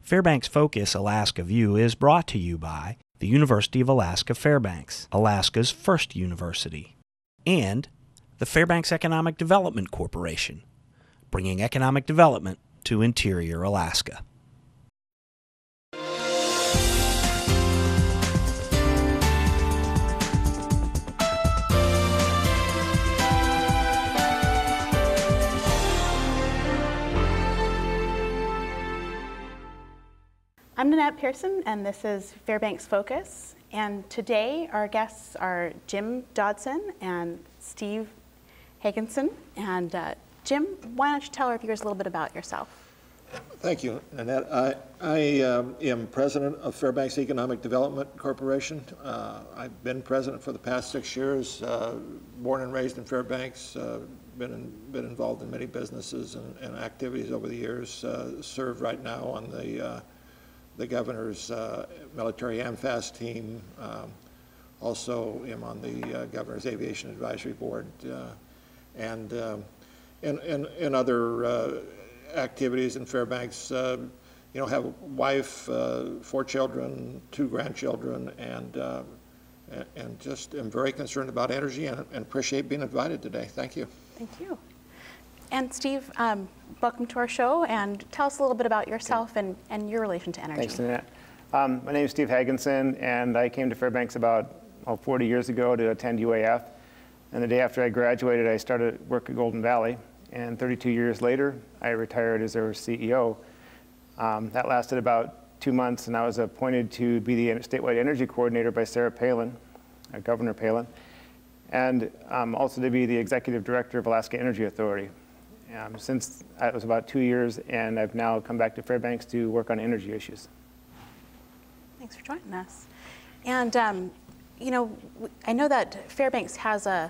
Fairbanks Focus Alaska View is brought to you by the University of Alaska Fairbanks, Alaska's first university, and the Fairbanks Economic Development Corporation, bringing economic development to interior Alaska. I'm Nanette Pearson, and this is Fairbanks Focus. And today our guests are Jim Dodson and Steve Higginson. And Jim, why don't you tell our viewers a little bit about yourself? Thank you, Nanette. I am president of Fairbanks Economic Development Corporation. I've been president for the past 6 years, born and raised in Fairbanks, been involved in many businesses and activities over the years, served right now on the governor's military AMFAS team. Also am on the governor's aviation advisory board, and other activities in Fairbanks. You know, have a wife, 4 children, 2 grandchildren, and just am very concerned about energy and appreciate being invited today. Thank you. Thank you. And Steve, welcome to our show, and tell us a little bit about yourself and your relation to energy. Thanks, Nanette. My name is Steve Higginson, and I came to Fairbanks about 40 years ago to attend UAF. And the day after I graduated, I started work at Golden Valley. And 32 years later, I retired as their CEO. That lasted about 2 months, and I was appointed to be the statewide energy coordinator by Sarah Palin, Governor Palin, and also to be the executive director of Alaska Energy Authority. Since it was about 2 years, and I've now come back to Fairbanks to work on energy issues. Thanks for joining us. And you know, I know that Fairbanks has a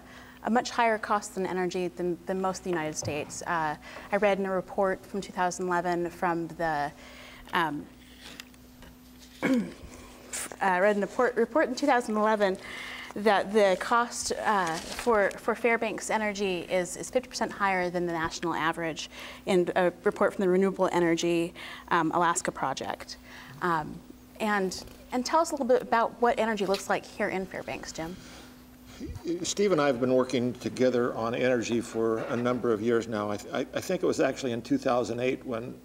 much higher cost in energy than most of the United States. I read in a report from 2011 from the report in 2011 that the cost for Fairbanks energy is 50% higher than the national average in a report from the Renewable Energy Alaska Project. And tell us a little bit about what energy looks like here in Fairbanks, Jim. Steve and I have been working together on energy for a number of years now. I think it was actually in 2008 when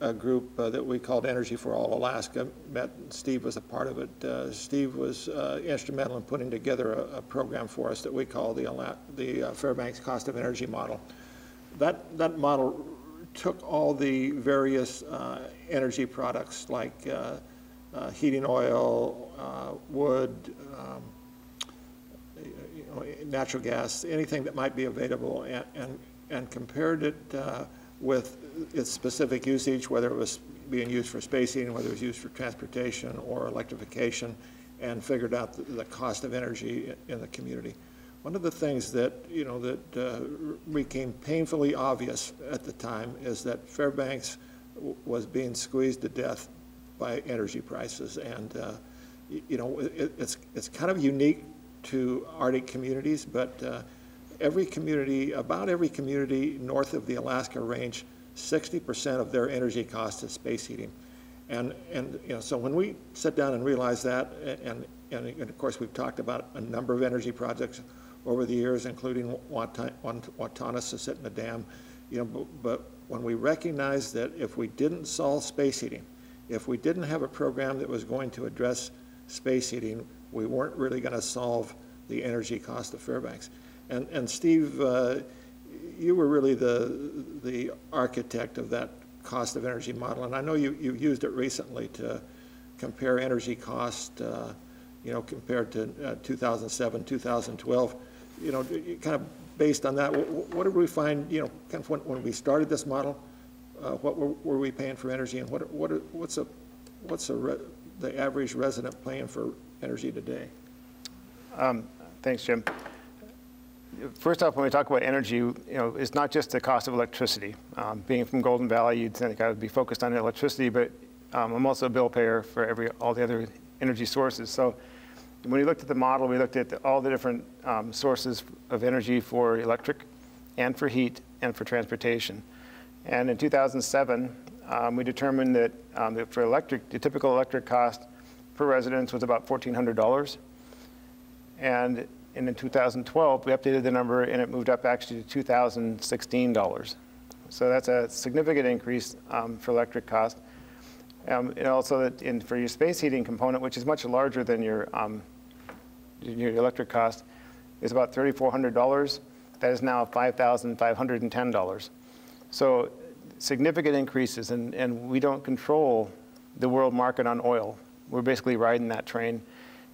a group that we called Energy for All Alaska met. Steve was a part of it. Steve was instrumental in putting together a program for us that we call the Fairbanks Cost of Energy Model. That model took all the various energy products like heating oil, wood, natural gas, anything that might be available, and compared it with its specific usage, whether it was being used for space heating, whether it was used for transportation or electrification, and figured out the cost of energy in the community. One of the things that became painfully obvious at the time is that Fairbanks was being squeezed to death by energy prices, and it's kind of unique to Arctic communities, but about every community north of the Alaska Range, 60% of their energy cost is space heating. And so when we sit down and realize that, and of course we've talked about a number of energy projects over the years, including Watanas, a dam, but when we recognize that if we didn't solve space heating, if we didn't have a program that was going to address space heating, we weren't really going to solve the energy cost of Fairbanks. And Steve, you were really the architect of that cost of energy model, and I know you used it recently to compare energy cost, compared to 2007, 2012. Kind of based on that, what did we find? Kind of when we started this model, what were we paying for energy, and what's the average resident paying for energy today? Thanks, Jim. First off, when we talk about energy, it's not just the cost of electricity. Being from Golden Valley, you'd think I would be focused on electricity, but I'm also a bill payer for all the other energy sources. So when we looked at the model, we looked at all the different sources of energy for electric and for heat and for transportation. And in 2007, we determined that for the typical electric cost per residence was about $1,400. And in 2012, we updated the number, and it moved up actually to $2,016. So that's a significant increase for electric cost. And also for your space heating component, which is much larger than your electric cost, is about $3,400. That is now $5,510. So significant increases, and we don't control the world market on oil. We're basically riding that train.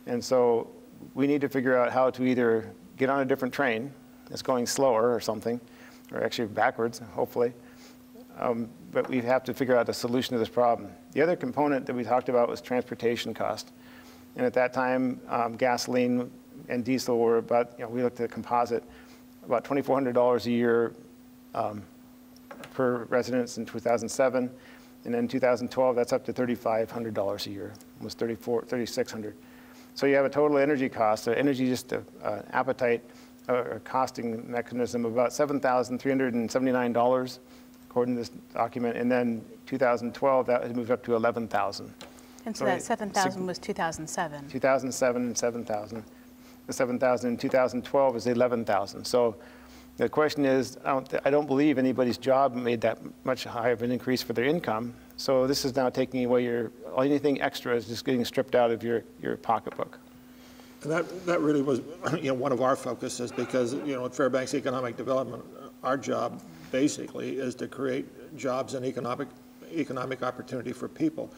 And so we need to figure out how to either get on a different train that's going slower or something, or actually backwards, hopefully. But we have to figure out a solution to this problem. The other component that we talked about was transportation cost. And at that time, gasoline and diesel were about, we looked at a composite, about $2,400 a year per residence in 2007. And then in 2012, that's up to $3,500 a year, almost $3,600. So you have a total energy cost, so energy just appetite or costing mechanism of about $7,379 according to this document. And then 2012, that has moved up to $11,000. And so that 7,000 was 2007. 2007 and 7,000. The 7,000 in 2012 is 11,000. So the question is, I don't believe anybody's job made that much higher of an increase for their income. So this is now taking away anything extra is just getting stripped out of your pocketbook. And that really was one of our focuses, because at Fairbanks Economic Development, our job basically is to create jobs and economic opportunity for people.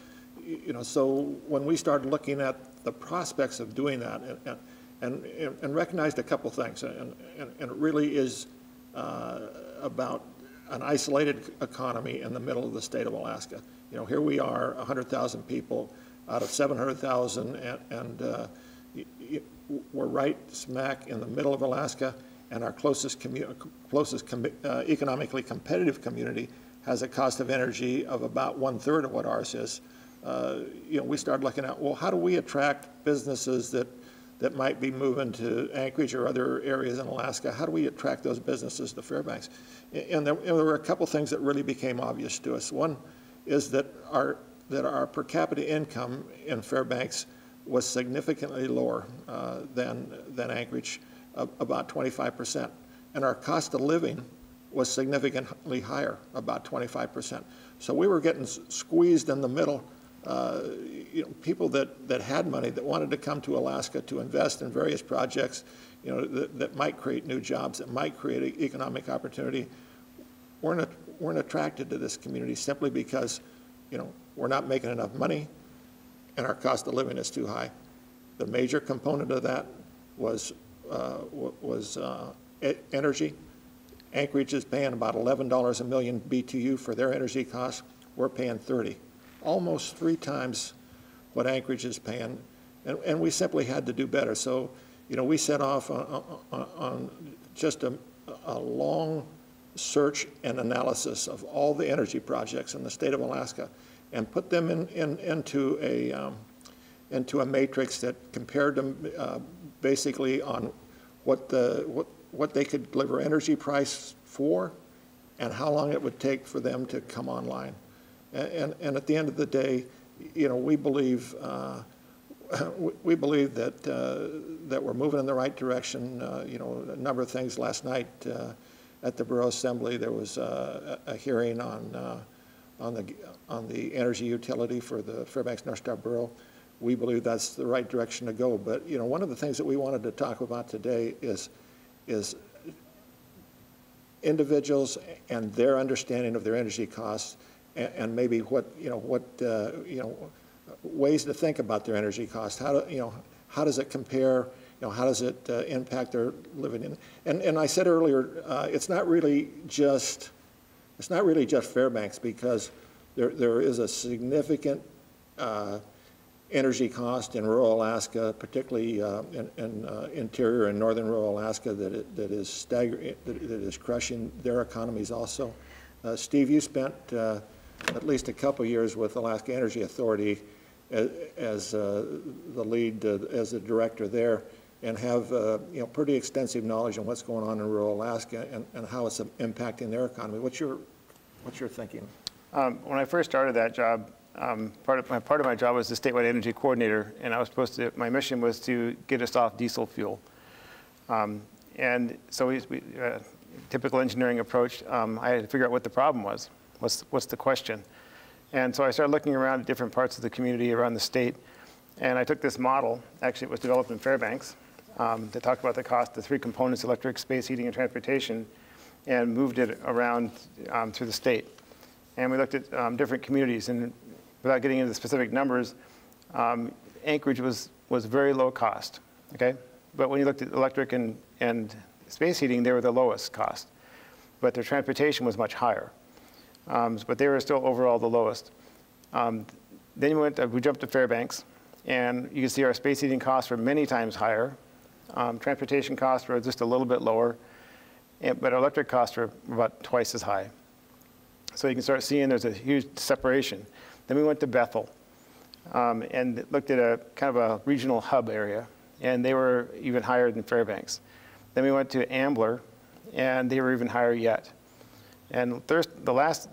So when we started looking at the prospects of doing that and recognized a couple things, and it really is about an isolated economy in the middle of the state of Alaska. Here we are, 100,000 people out of 700,000, and we're right smack in the middle of Alaska, and our closest economically competitive community has a cost of energy of about 1/3 of what ours is. We started looking at, well, how do we attract businesses that might be moving to Anchorage or other areas in Alaska? How do we attract those businesses to Fairbanks? And there were a couple things that really became obvious to us. One is that our per capita income in Fairbanks was significantly lower than Anchorage, about 25%. And our cost of living was significantly higher, about 25%. So we were getting squeezed in the middle. People that had money that wanted to come to Alaska to invest in various projects, that might create new jobs, that might create economic opportunity, weren't attracted to this community simply because, we're not making enough money and our cost of living is too high. The major component of that was energy. Anchorage is paying about $11 a million BTU for their energy costs. We're paying $30. Almost 3 times what Anchorage is paying, and we simply had to do better. So, we set off on just a long search and analysis of all the energy projects in the state of Alaska, and put them into a matrix that compared them basically on what they could deliver energy price for, and how long it would take for them to come online. And at the end of the day, we believe that we're moving in the right direction. A number of things last night at the Bureau Assembly. There was a hearing on the energy utility for the Fairbanks North Star Borough. We believe that's the right direction to go. But one of the things that we wanted to talk about today is individuals and their understanding of their energy costs, and maybe what ways to think about their energy costs. How does it compare? How does it impact their living in? And I said earlier, it's not really just Fairbanks, because there is a significant energy cost in rural Alaska, particularly in interior and northern rural Alaska, that is crushing their economies also. Steve, you spent at least a couple years with Alaska Energy Authority as the lead, as the director there, and have pretty extensive knowledge on what's going on in rural Alaska and how it's impacting their economy. What's your thinking? When I first started that job, part of my job was the statewide energy coordinator, and I was supposed to, my mission was to get us off diesel fuel. And so typical engineering approach, I had to figure out what the problem was. What's the question? And so I started looking around at different parts of the community around the state, and I took this model, actually it was developed in Fairbanks, that talked about the cost, the three components, electric, space heating, and transportation, and moved it around through the state. And we looked at different communities, and without getting into the specific numbers, Anchorage was very low cost, okay? But when you looked at electric and space heating, they were the lowest cost. But their transportation was much higher. But they were still overall the lowest. Then we jumped to Fairbanks, and you can see our space heating costs were many times higher. Transportation costs were just a little bit lower, but our electric costs were about twice as high. So you can start seeing there's a huge separation. Then we went to Bethel and looked at a kind of a regional hub area, and they were even higher than Fairbanks. Then we went to Ambler, and they were even higher yet. And the last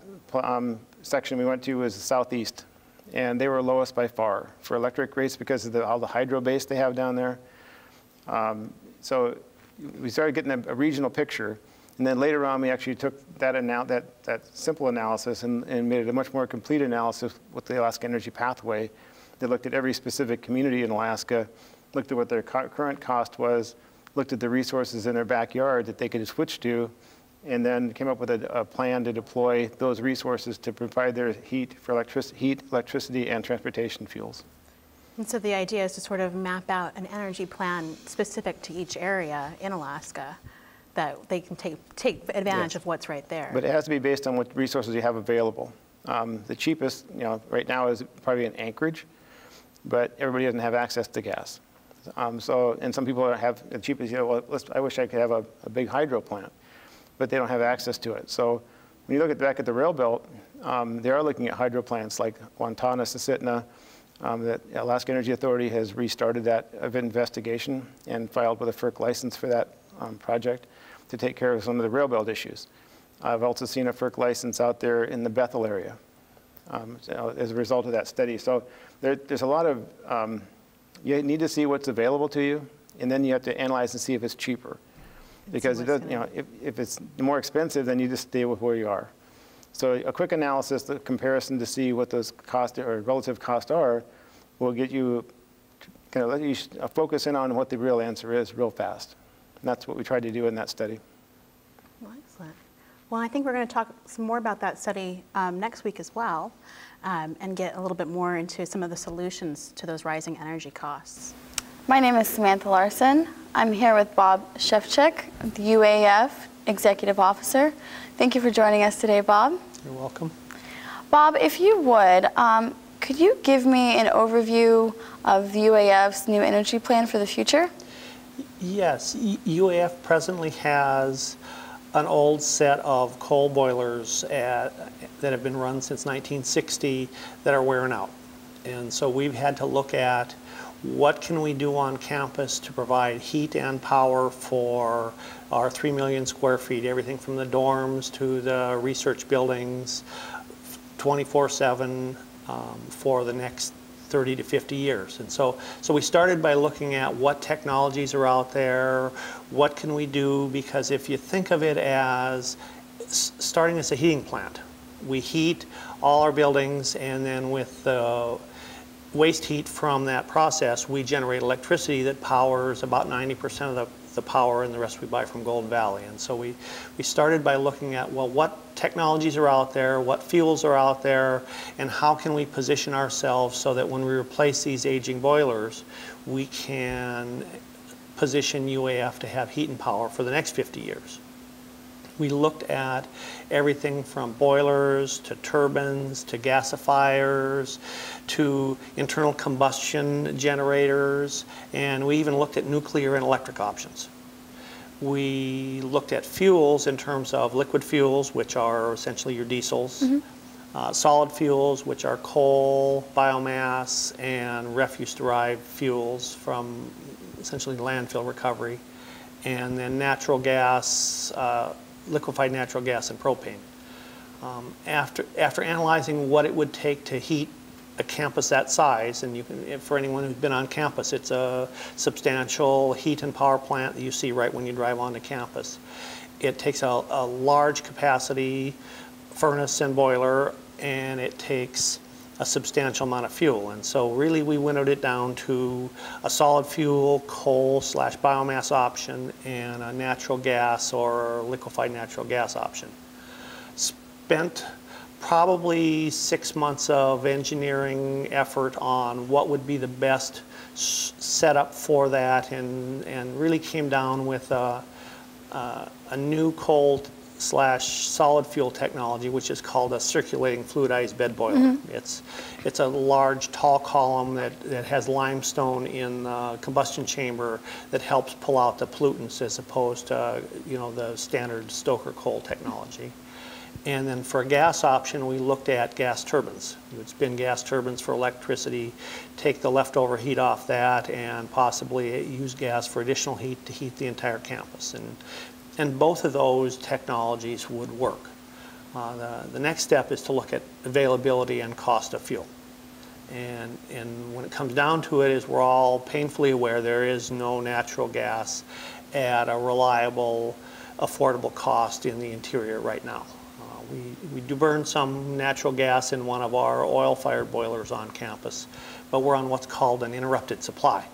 section we went to was the southeast, and they were lowest by far for electric rates because of all the hydro base they have down there. So we started getting a regional picture, and then later on we actually took that simple analysis and made it a much more complete analysis with the Alaska Energy Pathway that looked at every specific community in Alaska, looked at what their current cost was, looked at the resources in their backyard that they could switch to, and then came up with a plan to deploy those resources to provide their heat, electricity, and transportation fuels. And so the idea is to sort of map out an energy plan specific to each area in Alaska that they can take advantage of what's right there. But it has to be based on what resources you have available. The cheapest, right now is probably in Anchorage, but everybody doesn't have access to gas. And some people have the cheapest, I wish I could have a big hydro plant, but they don't have access to it. So when you look back at the rail belt, they are looking at hydro plants like Wantana, Susitna. The Alaska Energy Authority has restarted that investigation and filed with a FERC license for that project to take care of some of the rail belt issues. I've also seen a FERC license out there in the Bethel area as a result of that study. So there's a lot of, you need to see what's available to you, and then you have to analyze and see if it's cheaper. Because it doesn't, if it's more expensive, then you just stay with where you are. So a quick analysis, the comparison to see what those costs or relative costs are, will get you, kind of let you focus in on what the real answer is real fast. And that's what we tried to do in that study. Well, excellent. Well, I think we're going to talk some more about that study next week as well, and get a little bit more into some of the solutions to those rising energy costs. My name is Samantha Larson. I'm here with Bob Shevchik, the UAF Executive Officer. Thank you for joining us today, Bob. You're welcome. Bob, if you would, could you give me an overview of the UAF's new energy plan for the future? Yes, UAF presently has an old set of coal boilers that have been run since 1960 that are wearing out. And so we've had to look at what can we do on campus to provide heat and power for our 3 million square feet, everything from the dorms to the research buildings, 24/7 for the next 30 to 50 years. And so we started by looking at what technologies are out there, what can we do, because if you think of it as starting as a heating plant, we heat all our buildings, and then with the waste heat from that process, we generate electricity that powers about 90% of the power, and the rest we buy from Golden Valley. And so we started by looking at, well, what technologies are out there, what fuels are out there, and how can we position ourselves so that when we replace these aging boilers, we can position UAF to have heat and power for the next 50 years. We looked at everything from boilers to turbines to gasifiers to internal combustion generators, and we even looked at nuclear and electric options. We looked at fuels in terms of liquid fuels, which are essentially your diesels, solid fuels, which are coal, biomass, and refuse-derived fuels from essentially landfill recovery, and then natural gas, liquefied natural gas and propane. After analyzing what it would take to heat a campus that size, and you can, for anyone who's been on campus, it's a substantial heat and power plant that you see right when you drive onto campus. It takes a large capacity furnace and boiler, and it takes a substantial amount of fuel. And so really we winnowed it down to a solid fuel, coal/biomass option, and a natural gas or liquefied natural gas option. Spent probably 6 months of engineering effort on what would be the best setup for that, and really came down with a new coal/solid fuel technology, which is called a circulating fluidized bed boiler. It's a large, tall column that has limestone in the combustion chamber that helps pull out the pollutants, as opposed to the standard stoker coal technology. And then for a gas option, we looked at gas turbines. You would spin gas turbines for electricity, take the leftover heat off that, and possibly use gas for additional heat to heat the entire campus. And both of those technologies would work. The next step is to look at availability and cost of fuel. And when it comes down to it, is we're all painfully aware there is no natural gas at a reliable, affordable cost in the interior right now. We do burn some natural gas in one of our oil-fired boilers on campus, but we're on what's called an interrupted supply,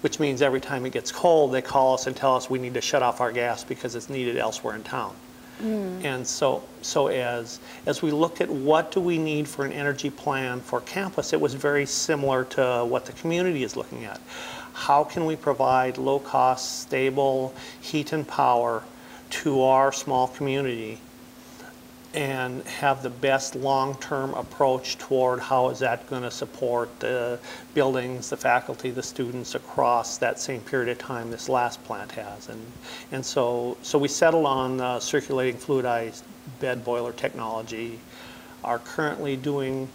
which means every time it gets cold, they call us and tell us we need to shut off our gas because it's needed elsewhere in town. And so as we looked at what do we need for an energy plan for campus, it was very similar to what the community is looking at. How can we provide low-cost, stable heat and power to our small community and have the best long-term approach toward how is that going to support the buildings, the faculty, the students across that same period of time this last plant has. And so we settled on circulating fluidized bed boiler technology, are currently doing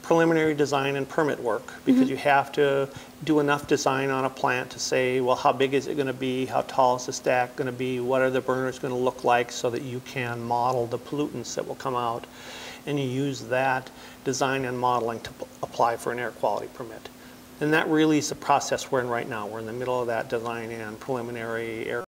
preliminary design and permit work, because you have to do enough design on a plant to say, well, how big is it going to be? How tall is the stack going to be? What are the burners going to look like, so that you can model the pollutants that will come out. And you use that design and modeling to apply for an air quality permit. And that really is the process we're in right now. We're in the middle of that design and preliminary air